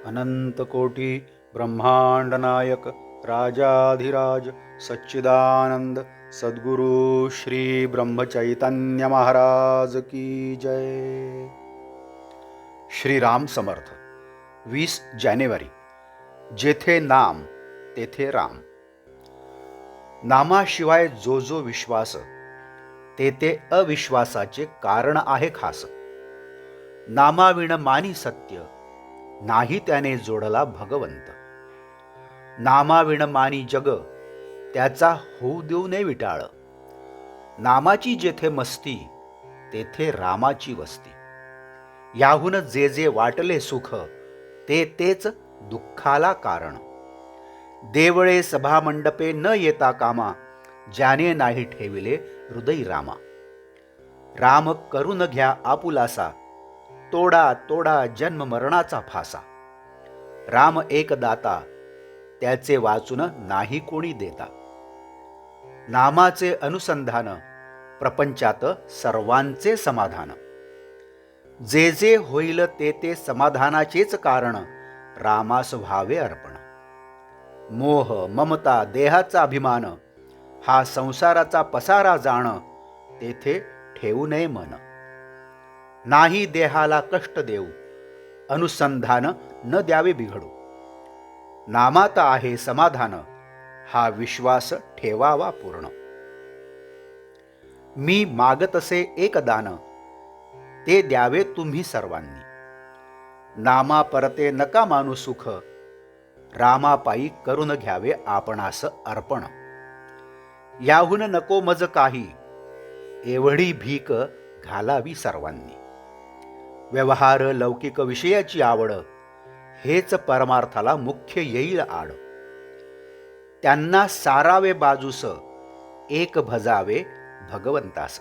अनंतकोटी ब्रह्मांड नायक राजाधिराज सच्चिदानंद सद्गुरु श्री ब्रह्मचैतन्य महाराज की जय। श्री राम समर्थ। 20 जानेवारी। जेथे नाम तेथे राम। नामाशिवाय जो जो विश्वास ते ते अविश्वासाचे कारण आहे खास। नामाविण मानी सत्य नाही त्याने जोडला भगवंत। नामाविण मानी जग त्याचा होऊ देऊ नये विटाळ। नामाची जेथे मस्ती तेथे रामाची वस्ती। याहून जे जे वाटले सुख ते तेच दुःखाला कारण। देवळे सभामंडपे न येता कामा ज्याने नाही ठेविले हृदय रामा। राम करून घ्या आपुलासा तोडा तोडा जन्म मरणाचा फासा। राम एक दाता त्याचे वाचून नाही कोणी देता। नामाचे अनुसंधान प्रपंचात सर्वांचे समाधान। जे जे होईल ते ते समाधानाचेच कारण रामास व्हावे अर्पण। मोह ममता देहाचा अभिमान हा संसाराचा पसारा जाण तेथे ठेवू नये मन। नाही देहाला कष्ट देऊ अनुसंधान न द्यावे बिघडू। नामात आहे समाधान हा विश्वास ठेवावा पूर्ण। मी मागतसे एक दान ते द्यावे तुम्ही सर्वांनी। नामा परते नका मानू सुख रामापायी करून घ्यावे आपणास अर्पण। याहून नको मज काही एवढी भीक घालावी सर्वांनी। व्यवहार लौकिक विषयाची आवड हेच परमार्थाला मुख्य येईल आड। त्यांना सारावे बाजूस एक भजावे भगवंतास।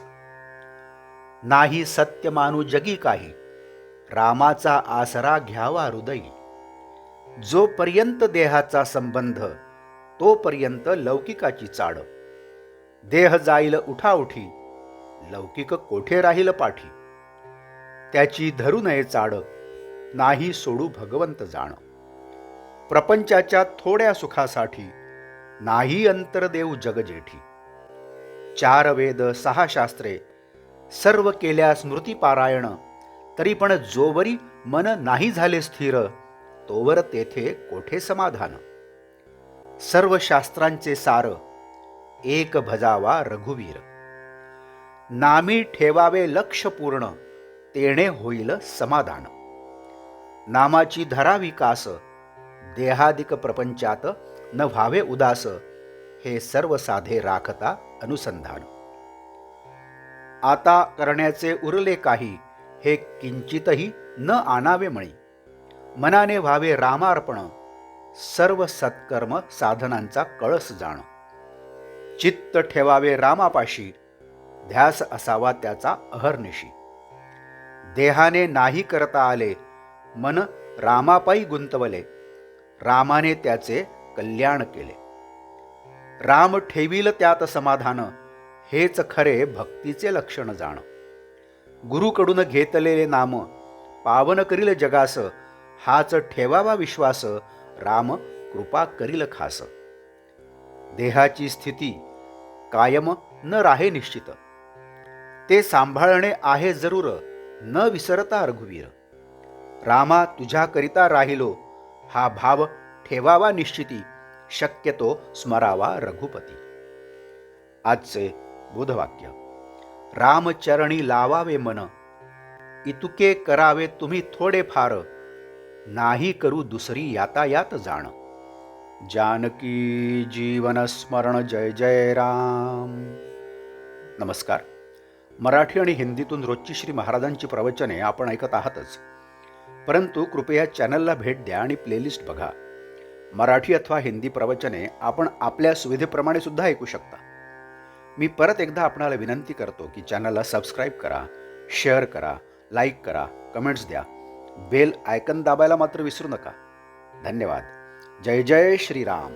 नाही सत्य मानू जगी काही रामाचा आसरा घ्यावा हृदयी। जोपर्यंत देहाचा संबंध तोपर्यंत लौकिकाची चाड। देह जाईल उठाउठी लौकिक कोठे राहील पाठी। त्याची धरू नये चाड नाही सोडू भगवंत जाण। प्रपंचाच्या थोड्या सुखासाठी नाही अंतर देऊ जग जेठी। 4 वेद 6 शास्त्रे सर्व केल्या स्मृती पारायण तरी पण जोवरी मन नाही झाले स्थिर तोवर तेथे कोठे समाधान। सर्व शास्त्रांचे सार एक भजावा रघुवीर। नामी ठेवावे लक्ष पूर्ण तेणे होईल समाधान। नामाची धरावी कास देहादिक प्रपंचात न व्हावे उदास हे सर्व साधे राखता अनुसंधान। आता करण्याचे उरले काही हे किंचितही न आणावे मणी। मनाने व्हावे रामार्पण सर्व सत्कर्म साधनांचा कळस जाण। चित्त ठेवावे रामापाशी ध्यास असावा त्याचा अहर्निशी। देहाने नाही करता आले मन रामापायी गुंतवले रामाने त्याचे कल्याण केले। राम ठेवील त्यात समाधान हेच खरे भक्तीचे लक्षण जाण। गुरुकडून घेतलेले नाम पावन करील जगास हाच ठेवावा विश्वास राम कृपा करील खास। देहाची स्थिती कायम न राहे निश्चित ते सांभाळणे आहे जरूर न विसरता रघुवीर। रामा तुझ्याकरिता राहिलो हा भाव ठेवावा निश्चिती शक्यतो स्मरावा रघुपती। आजचे बुधवाक्य। रामचरणी लावावे मन इतुके करावे तुम्ही थोडे फार नाही करू दुसरी यातायात जाण। जानकी जीवन स्मरण जय जय राम। नमस्कार। मराठी आणि हिंदीतून रोजची श्री महाराजांची प्रवचने आपण ऐकत आहातच, परंतु कृपया चॅनलला भेट द्या आणि प्लेलिस्ट बघा। मराठी अथवा हिंदी प्रवचने आपण आपल्या सुविधेप्रमाणे सुद्धा ऐकू शकता। मी परत एकदा आपणाला विनंती करतो की चॅनलला सबस्क्राईब करा, शेअर करा, लाईक करा, कमेंट्स द्या, बेल आयकन दाबायला मात्र विसरू नका। धन्यवाद। जय जय श्रीराम।